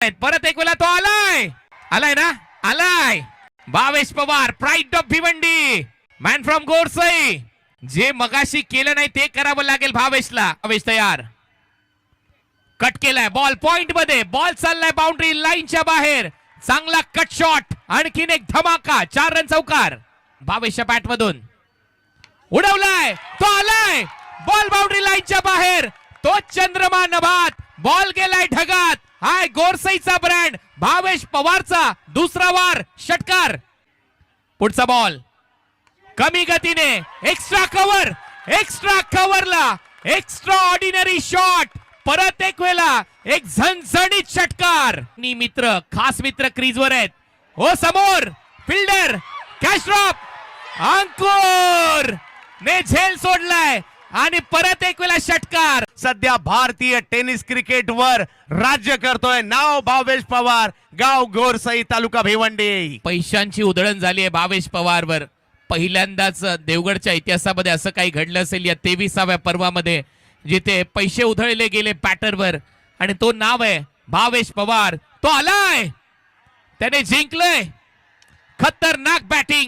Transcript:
परत एक वेळा तो आलाय आलाय ना आलाय Bhavesh Pawar pride of Bhiwandi man from Gorsai जे मगाशी केलं नाही ते करावं लागेल भावेशला. भावेश तयार कट केलाय बॉल पॉइंट मध्ये बॉल चाललाय बाउंड्री लाईनच्या बाहेर चांगला कट शॉट आणखीन एक धमाका 4 रन चौकार भावेशच्या बॅट मधून उडवलाय तो आलाय बॉल बाउंड्री लाईनच्या बाहेर तो चंद्रमा नभात बॉल गेलाय ढगात. हाय गोरसईचा ब्रँड भावेश पवारचा दुसरा वार षटकार. पुढचा बॉल कमी गतीने एक्स्ट्रा कव्हरला एक्स्ट्रा ऑर्डिनरी शॉट परत एक वेळा एक झणझणीत षटकार. मित्र खास मित्र क्रीजवर आहेत हो समोर फिल्डर कॅच ड्रॉप अंकुर ने झेल सोडलाय आणि परत एक वेळा षटकार. सध्या भारतीय टेनिस क्रिकेट वर राज्य करतोय नाव भावेश पवार गाव गोरसई तालुका भिवंडी. पैशांची उधळण झाली आहे भावेश पवारवर. पहिल्यांदाच देवगडच्या इतिहासामध्ये असं काही घडलं असेल या 23व्या पर्वामध्ये जिथे पैसे उधळले गेले बॅटरवर आणि तो नाव आहे भावेश पवार. तो आलाय त्याने जिंकलंय खतरनाक बॅटिंग.